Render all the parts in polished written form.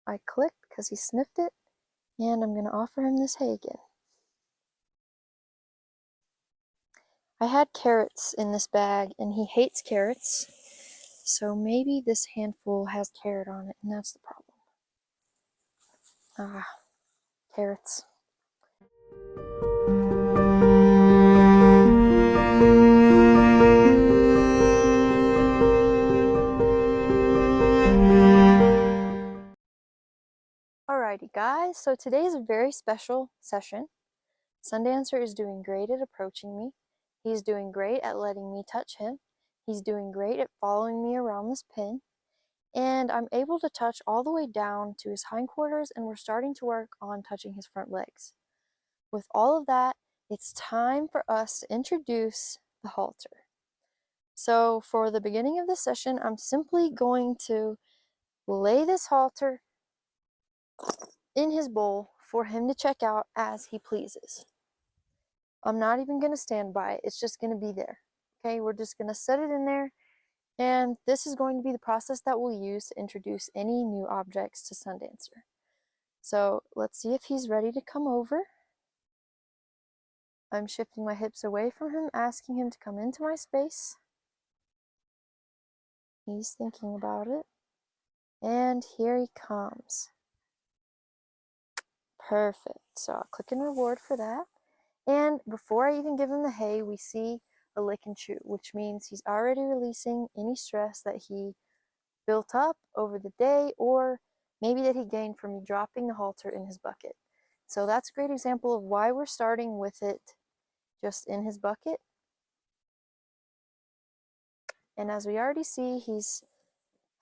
I clicked because he sniffed it, and I'm going to offer him this hay again. I had carrots in this bag, and he hates carrots, so maybe this handful has carrot on it, and that's the problem. Ah, carrots. Alrighty guys, so today is a very special session. Sundancer is doing great at approaching me. He's doing great at letting me touch him. He's doing great at following me around this pen. And I'm able to touch all the way down to his hindquarters, and we're starting to work on touching his front legs. With all of that, it's time for us to introduce the halter. So for the beginning of this session, I'm simply going to lay this halter in his bowl for him to check out as he pleases. I'm not even going to stand by it. It's just going to be there. Okay, we're just going to set it in there, and this is going to be the process that we'll use to introduce any new objects to Sundancer. So let's see if he's ready to come over. I'm shifting my hips away from him, asking him to come into my space. He's thinking about it. And here he comes. Perfect. So I'll click and reward for that. And before I even give him the hay, we see a lick and chew, which means he's already releasing any stress that he built up over the day, or maybe that he gained from me dropping the halter in his bucket. So that's a great example of why we're starting with it just in his bucket. And as we already see, he's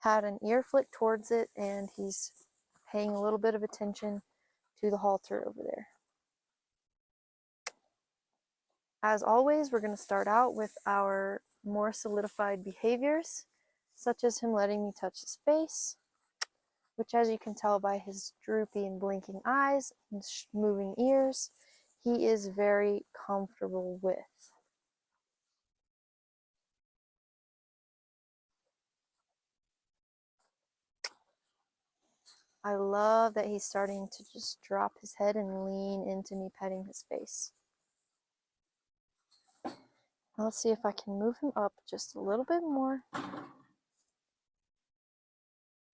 had an ear flick towards it, and he's paying a little bit of attention to the halter over there. As always, we're going to start out with our more solidified behaviors, such as him letting me touch his face, which, as you can tell by his droopy and blinking eyes and moving ears, he is very comfortable with. I love that he's starting to just drop his head and lean into me petting his face. Now let's see if I can move him up just a little bit more.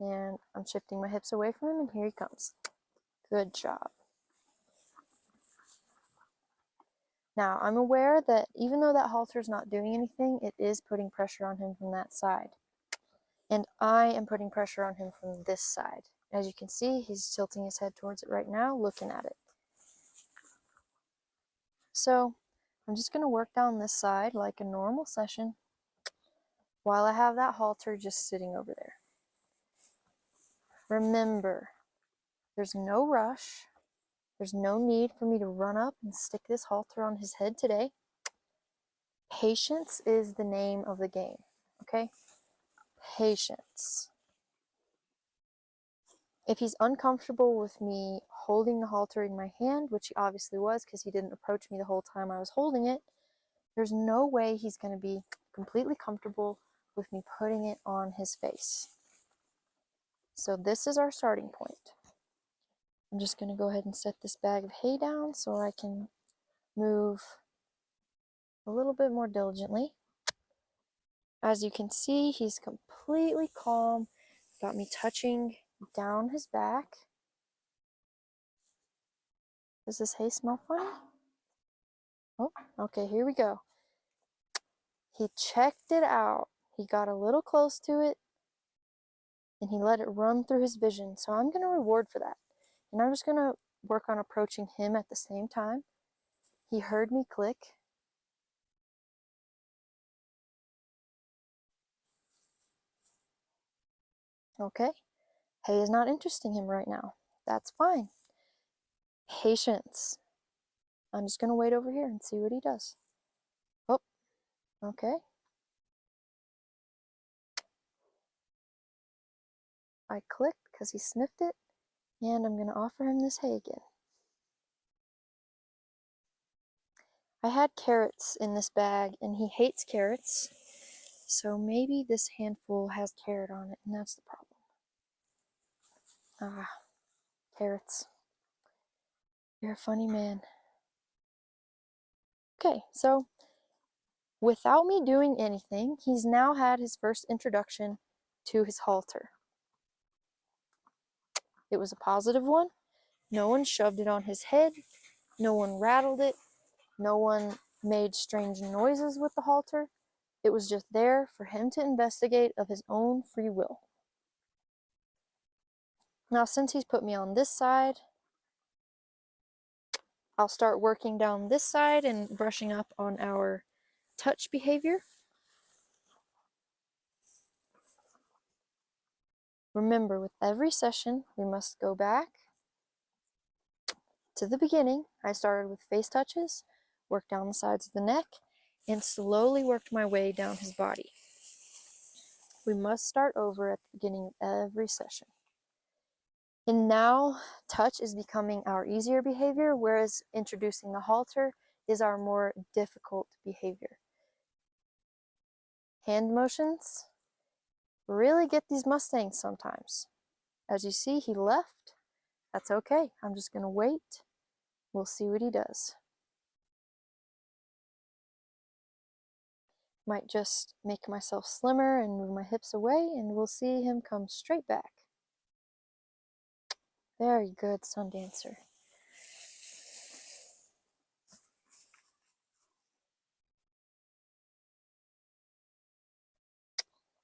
And I'm shifting my hips away from him, and here he comes. Good job. Now, I'm aware that even though that halter is not doing anything, it is putting pressure on him from that side. And I am putting pressure on him from this side. As you can see, he's tilting his head towards it right now, looking at it. So, I'm just going to work down this side like a normal session while I have that halter just sitting over there. Remember, there's no rush. There's no need for me to run up and stick this halter on his head today. Patience is the name of the game, okay? Patience. If he's uncomfortable with me holding the halter in my hand, which he obviously was because he didn't approach me the whole time I was holding it, there's no way he's going to be completely comfortable with me putting it on his face. So this is our starting point. I'm just going to go ahead and set this bag of hay down so I can move a little bit more diligently. As you can see, he's completely calm. Got me touching down his back. Does this hay smell funny? Oh, okay, here we go. He checked it out. He got a little close to it, and he let it run through his vision. So I'm going to reward for that. And I'm just going to work on approaching him at the same time. He heard me click. Okay, hay is not interesting him right now. That's fine. Patience. I'm just going to wait over here and see what he does. Oh, okay. I clicked because he sniffed it, and I'm going to offer him this hay again. I had carrots in this bag, and he hates carrots, so maybe this handful has carrot on it, and that's the problem. Ah, Carrots. You're a funny man. Okay, so without me doing anything, he's now had his first introduction to his halter. It was a positive one. No one shoved it on his head. No one rattled it. No one made strange noises with the halter. It was just there for him to investigate of his own free will. Now, since he's put me on this side, I'll start working down this side and brushing up on our touch behavior. Remember, with every session, we must go back to the beginning. I started with face touches, worked down the sides of the neck, and slowly worked my way down his body. We must start over at the beginning of every session. And now, touch is becoming our easier behavior, whereas introducing the halter is our more difficult behavior. Hand motions really get these Mustangs sometimes. As you see, he left. That's okay. I'm just going to wait. We'll see what he does. Might just make myself slimmer and move my hips away, and we'll see him come straight back. Very good, Sundancer.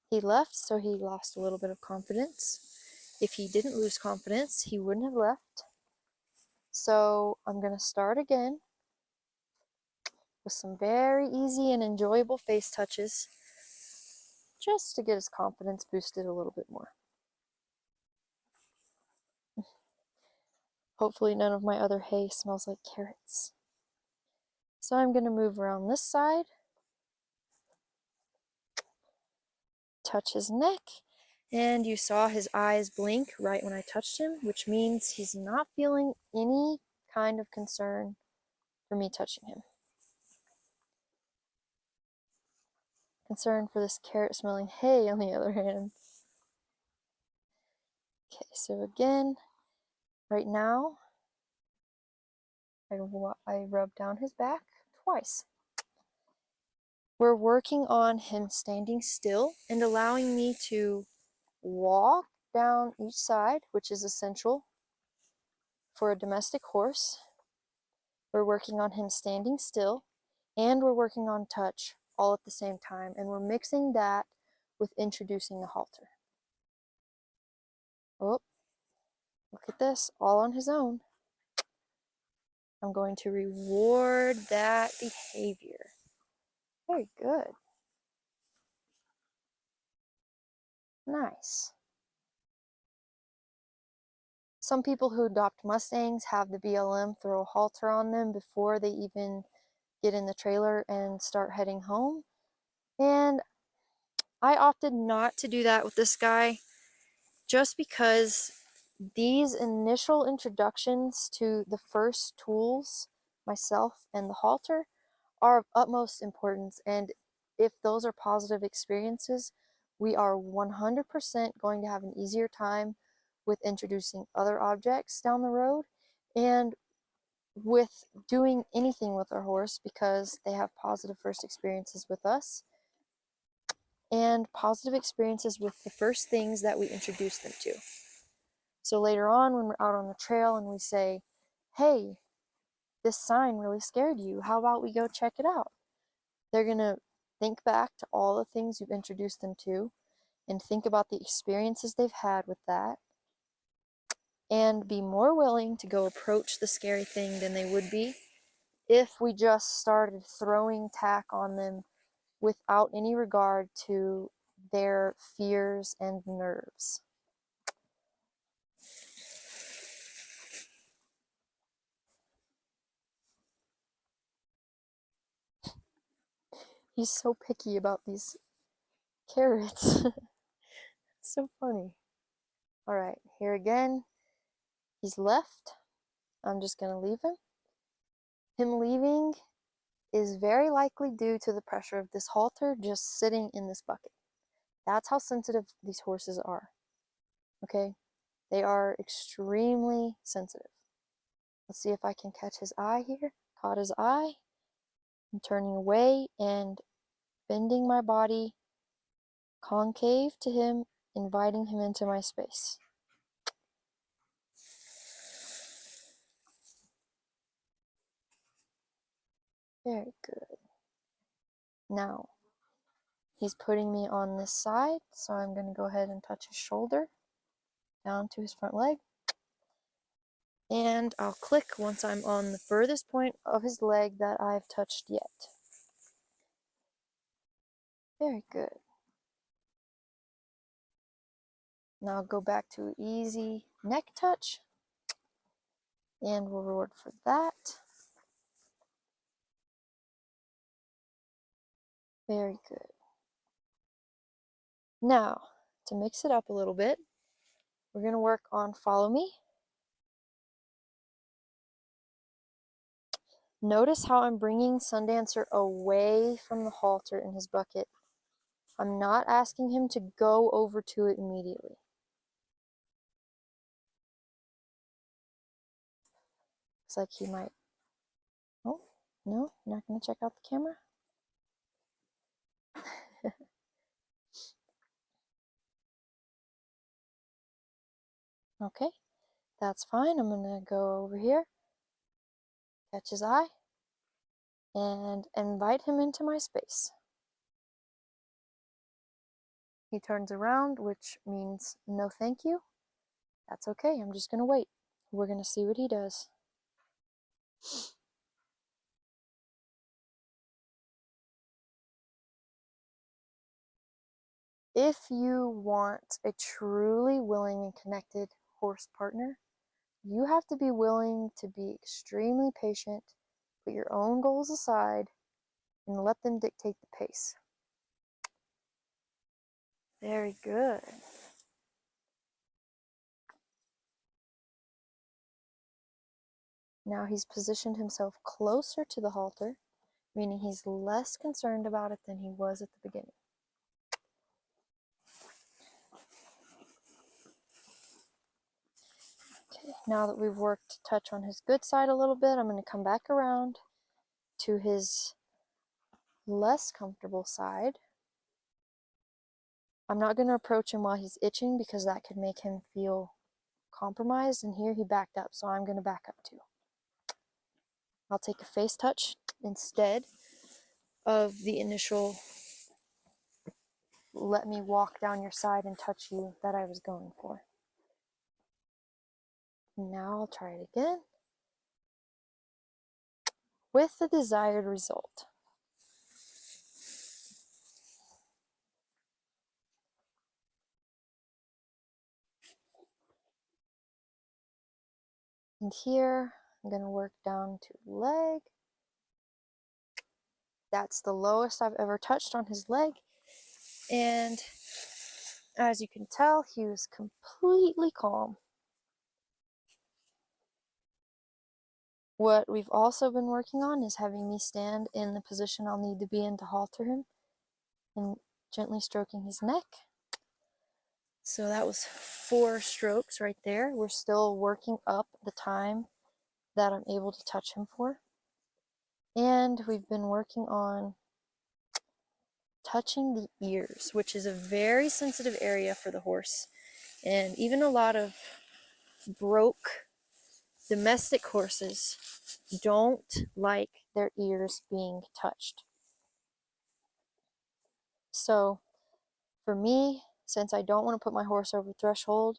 He left, so he lost a little bit of confidence. If he didn't lose confidence, he wouldn't have left. So I'm going to start again with some very easy and enjoyable face touches, just to get his confidence boosted a little bit more. Hopefully none of my other hay smells like carrots. So I'm going to move around this side, touch his neck, and you saw his eyes blink right when I touched him, which means he's not feeling any kind of concern for me touching him. Concern for this carrot-smelling hay, on the other hand. Okay, so again, right now, I rub down his back twice. We're working on him standing still and allowing me to walk down each side, which is essential for a domestic horse. We're working on him standing still, and we're working on touch all at the same time, and we're mixing that with introducing the halter. Oh, look at this, all on his own. I'm going to reward that behavior. Very good. Nice. Some people who adopt Mustangs have the BLM throw a halter on them before they even get in the trailer and start heading home. And I opted not to do that with this guy just because these initial introductions to the first tools, myself and the halter, are of utmost importance. And if those are positive experiences, we are 100% going to have an easier time with introducing other objects down the road and with doing anything with our horse, because they have positive first experiences with us and positive experiences with the first things that we introduce them to. So later on, when we're out on the trail and we say, hey, this sign really scared you, how about we go check it out? They're going to think back to all the things you've introduced them to and think about the experiences they've had with that, and be more willing to go approach the scary thing than they would be if we just started throwing tack on them without any regard to their fears and nerves. He's so picky about these carrots. It's so funny. All right, here again, he's left. I'm just going to leave him. Him leaving is very likely due to the pressure of this halter just sitting in this bucket. That's how sensitive these horses are. Okay? They are extremely sensitive. Let's see if I can catch his eye here. Caught his eye. I'm turning away and bending my body concave to him, inviting him into my space. Very good. Now, he's putting me on this side, so I'm going to go ahead and touch his shoulder down to his front leg. And I'll click once I'm on the furthest point of his leg that I've touched yet. Very good. Now I'll go back to easy neck touch, and we'll reward for that. Very good. Now, to mix it up a little bit, we're going to work on follow me. Notice how I'm bringing Sundancer away from the halter in his bucket. I'm not asking him to go over to it immediately. Looks like he might. Oh, no, not going to check out the camera. Okay, that's fine. I'm going to go over here, catch his eye, and invite him into my space. He turns around, which means no thank you. That's okay, I'm just going to wait. We're going to see what he does. If you want a truly willing and connected horse partner, you have to be willing to be extremely patient, put your own goals aside, and let them dictate the pace. Very good. Now he's positioned himself closer to the halter, meaning he's less concerned about it than he was at the beginning. Okay, now that we've worked touch on his good side a little bit, I'm going to come back around to his less comfortable side. I'm not going to approach him while he's itching because that could make him feel compromised, and here he backed up, so I'm going to back up too. I'll take a face touch instead of the initial let me walk down your side and touch you that I was going for. Now I'll try it again with the desired result. And here I'm going to work down to the leg. That's the lowest I've ever touched on his leg. And as you can tell, he was completely calm. What we've also been working on is having me stand in the position I'll need to be in to halter him and gently stroking his neck. So that was 4 strokes right there. We're still working up the time that I'm able to touch him for. And we've been working on touching the ears, which is a very sensitive area for the horse. And even a lot of broke domestic horses don't like their ears being touched. So for me, since I don't want to put my horse over threshold,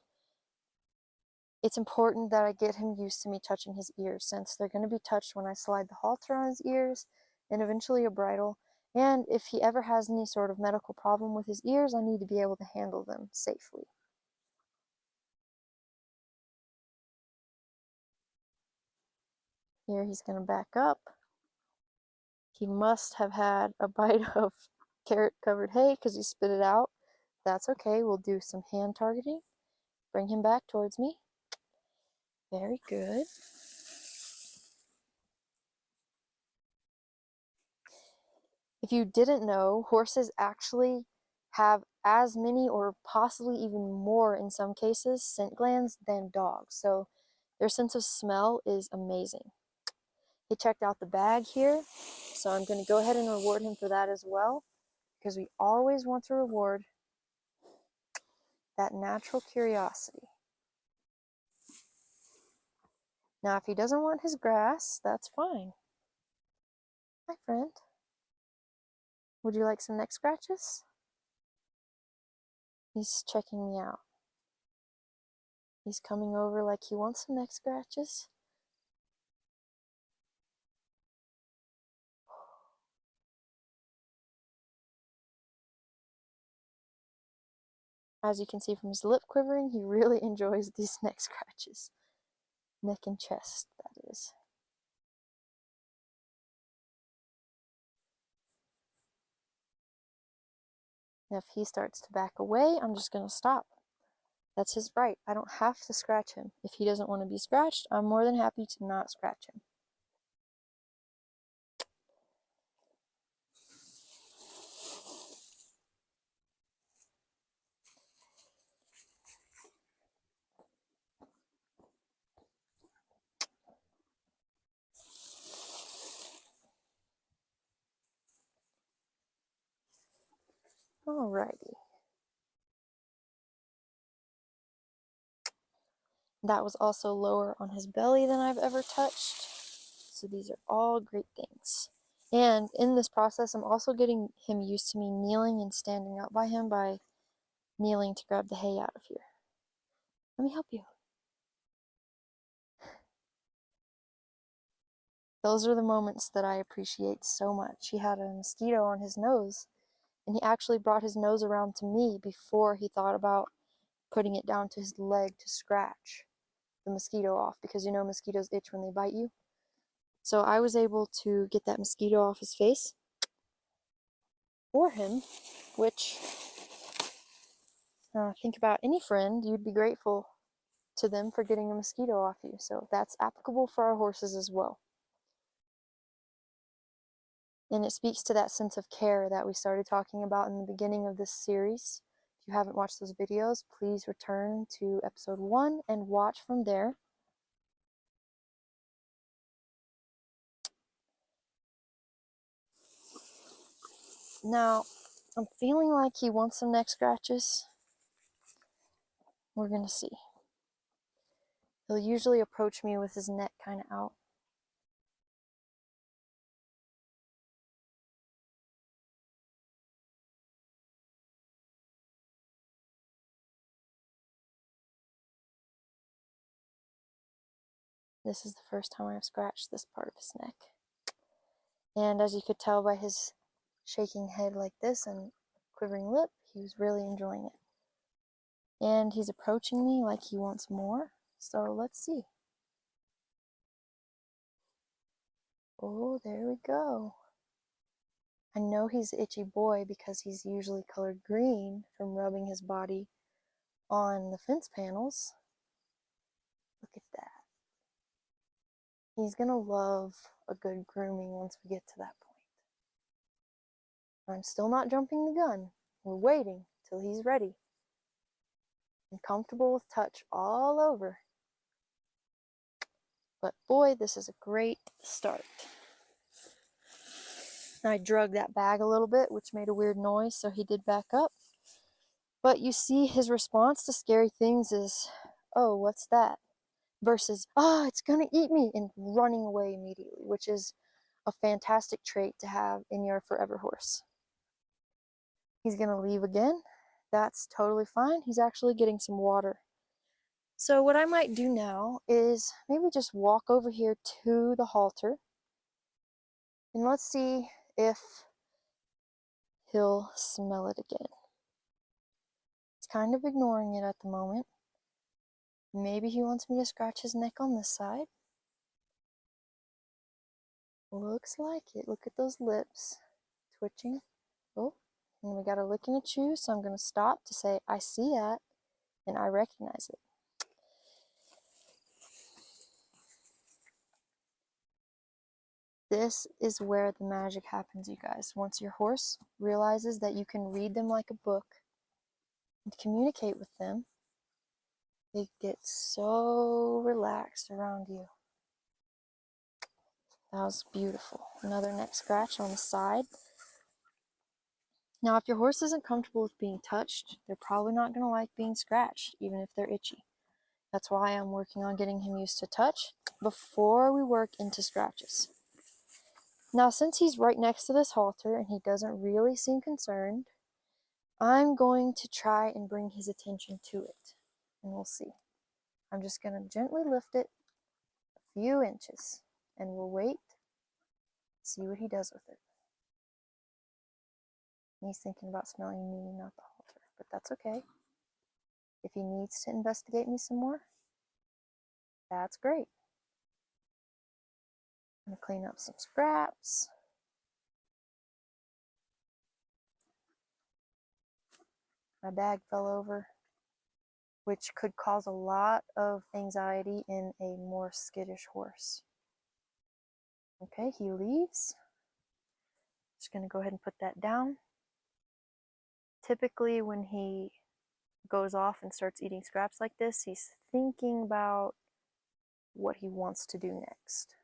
it's important that I get him used to me touching his ears, since they're going to be touched when I slide the halter on his ears and eventually a bridle. And if he ever has any sort of medical problem with his ears, I need to be able to handle them safely. Here he's going to back up. He must have had a bite of carrot-covered hay because he spit it out. That's okay. We'll do some hand targeting. Bring him back towards me. Very good. If you didn't know, horses actually have as many or possibly even more in some cases scent glands than dogs. So their sense of smell is amazing. He checked out the bag here, so I'm going to go ahead and reward him for that as well, because we always want to reward that natural curiosity. Now, if he doesn't want his grass, that's fine. Hi, friend. Would you like some neck scratches? He's checking me out. He's coming over like he wants some neck scratches. As you can see from his lip quivering, he really enjoys these neck scratches. Neck and chest, that is. Now, if he starts to back away, I'm just going to stop. That's his right. I don't have to scratch him. If he doesn't want to be scratched, I'm more than happy to not scratch him. Alrighty. That was also lower on his belly than I've ever touched. So these are all great things. And in this process, I'm also getting him used to me kneeling and standing up by him by kneeling to grab the hay out of here. Let me help you. Those are the moments that I appreciate so much. He had a mosquito on his nose, and he actually brought his nose around to me before he thought about putting it down to his leg to scratch the mosquito off, because you know mosquitoes itch when they bite you. So I was able to get that mosquito off his face for him, which, think about any friend, you'd be grateful to them for getting a mosquito off you. So that's applicable for our horses as well. And it speaks to that sense of care that we started talking about in the beginning of this series. If you haven't watched those videos, please return to episode 1 and watch from there. Now, I'm feeling like he wants some neck scratches. We're going to see. He'll usually approach me with his neck kind of out. This is the first time I've scratched this part of his neck. And as you could tell by his shaking head like this and quivering lip, he was really enjoying it. And he's approaching me like he wants more. So let's see. Oh, there we go. I know he's an itchy boy because he's usually colored green from rubbing his body on the fence panels. Look at that. He's gonna love a good grooming once we get to that point. I'm still not jumping the gun. We're waiting till he's ready and comfortable with touch all over. But boy, this is a great start. I drug that bag a little bit, which made a weird noise, so he did back up. But you see his response to scary things is, oh, what's that? Versus, oh, it's gonna eat me, and running away immediately, which is a fantastic trait to have in your forever horse. He's gonna leave again. That's totally fine. He's actually getting some water. So what I might do now is maybe just walk over here to the halter, and let's see if he'll smell it again. He's kind of ignoring it at the moment. Maybe he wants me to scratch his neck on this side. Looks like it. Look at those lips twitching. Oh, and we got a lick and a chew, so I'm going to stop to say, I see that, and I recognize it. This is where the magic happens, you guys. Once your horse realizes that you can read them like a book, and communicate with them, they get so relaxed around you. That was beautiful. Another neck scratch on the side. Now, if your horse isn't comfortable with being touched, they're probably not going to like being scratched, even if they're itchy. That's why I'm working on getting him used to touch before we work into scratches. Now, since he's right next to this halter and he doesn't really seem concerned, I'm going to try and bring his attention to it, and we'll see. I'm just going to gently lift it a few inches, and we'll wait, see what he does with it. He's thinking about smelling me, not the halter, but that's okay. If he needs to investigate me some more, that's great. I'm going to clean up some scraps. My bag fell over, which could cause a lot of anxiety in a more skittish horse. Okay, he leaves. Just going to go ahead and put that down. Typically, when he goes off and starts eating scraps like this, he's thinking about what he wants to do next.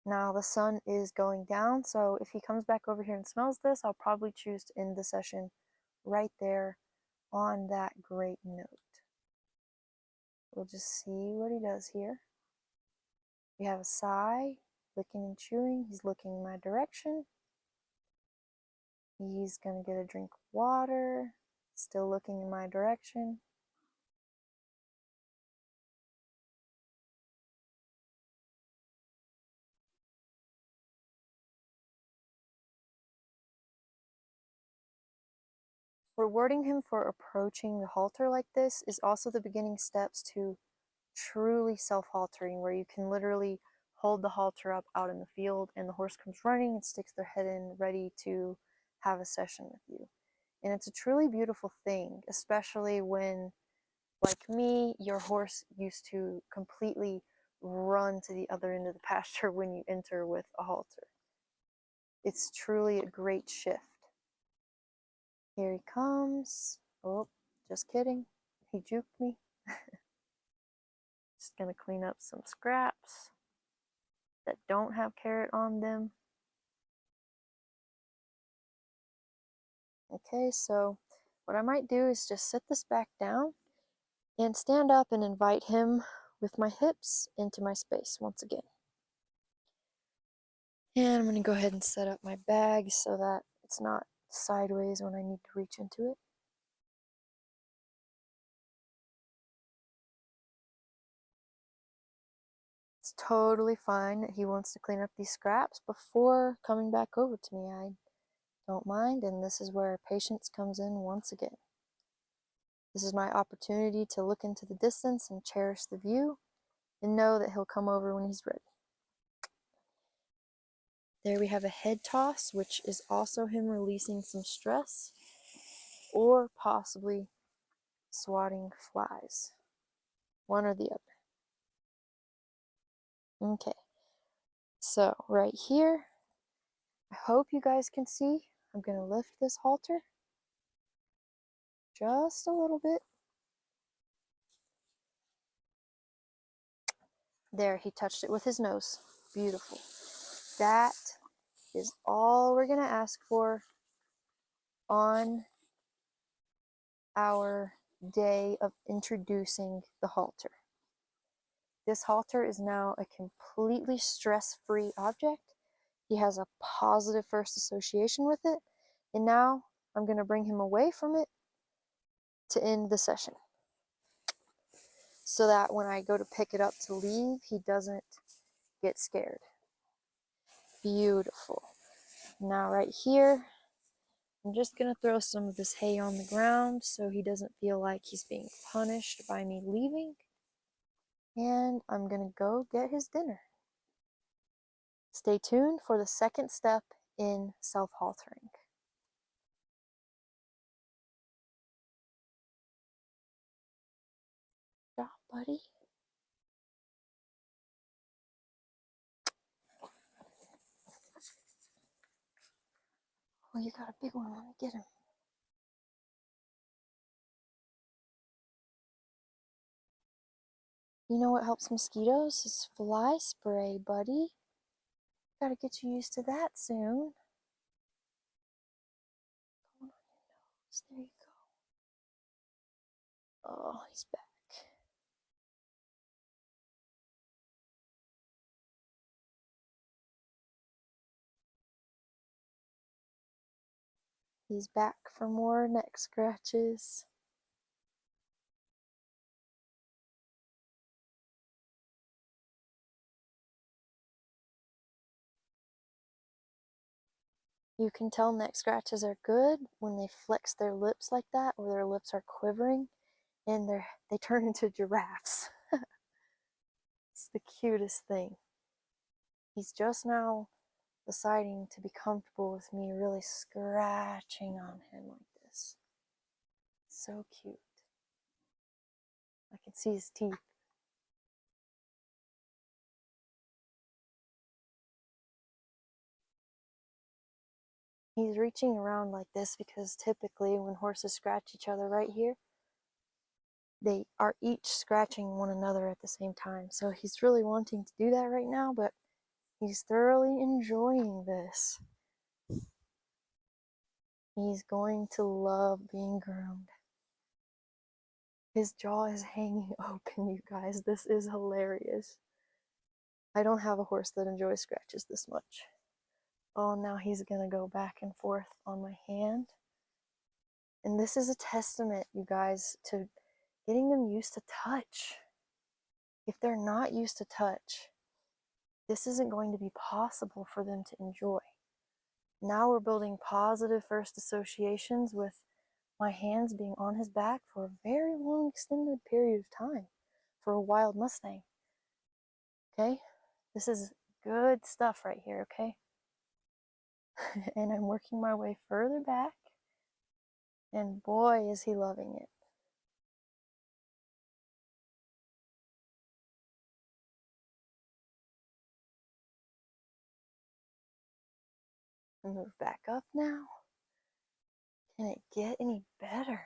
Now the sun is going down, so if he comes back over here and smells this, I'll probably choose to end the session right there on that great note. We'll just see what he does here. We have a sigh, licking and chewing. He's looking in my direction. He's going to get a drink of water, still looking in my direction. Rewarding him for approaching the halter like this is also the beginning steps to truly self-haltering, where you can literally hold the halter up out in the field and the horse comes running and sticks their head in ready to have a session with you. And it's a truly beautiful thing, especially when, like me, your horse used to completely run to the other end of the pasture when you enter with a halter. It's truly a great shift. Here he comes. Oh, just kidding. He juked me. Just gonna clean up some scraps that don't have carrot on them. Okay, so what I might do is just set this back down and stand up and invite him with my hips into my space once again. And I'm going to go ahead and set up my bag so that it's not sideways when I need to reach into it. It's totally fine that he wants to clean up these scraps before coming back over to me. I don't mind, and this is where patience comes in once again. This is my opportunity to look into the distance and cherish the view and know that he'll come over when he's ready. There we have a head toss, which is also him releasing some stress or possibly swatting flies. One or the other. Okay, so right here, I hope you guys can see, I'm going to lift this halter just a little bit. There, he touched it with his nose. Beautiful. That is all we're going to ask for on our day of introducing the halter. This halter is now a completely stress-free object. He has a positive first association with it, and now I'm going to bring him away from it to end the session, so that when I go to pick it up to leave, he doesn't get scared. Beautiful. Now right here, I'm just going to throw some of this hay on the ground so he doesn't feel like he's being punished by me leaving. And I'm going to go get his dinner. Stay tuned for the second step in self-haltering. Good job, buddy. Oh, you got a big one. Let me get him. You know what helps mosquitoes? Is fly spray, buddy. Gotta get you used to that soon. Going on your nose. There you go. Oh, he's back. He's back for more neck scratches. You can tell neck scratches are good when they flex their lips like that, or their lips are quivering and they turn into giraffes. It's the cutest thing. He's just now deciding to be comfortable with me really scratching on him like this. So cute. I can see his teeth. He's reaching around like this because typically when horses scratch each other right here, they are each scratching one another at the same time. So he's really wanting to do that right now, but he's thoroughly enjoying this. He's going to love being groomed. His jaw is hanging open, you guys. This is hilarious. I don't have a horse that enjoys scratches this much. Oh, now he's gonna go back and forth on my hand. And this is a testament, you guys, to getting them used to touch. If they're not used to touch, this isn't going to be possible for them to enjoy. Now we're building positive first associations with my hands being on his back for a very long extended period of time for a wild Mustang. Okay? This is good stuff right here, okay? And I'm working my way further back, and boy, is he loving it. Move back up now. Can it get any better?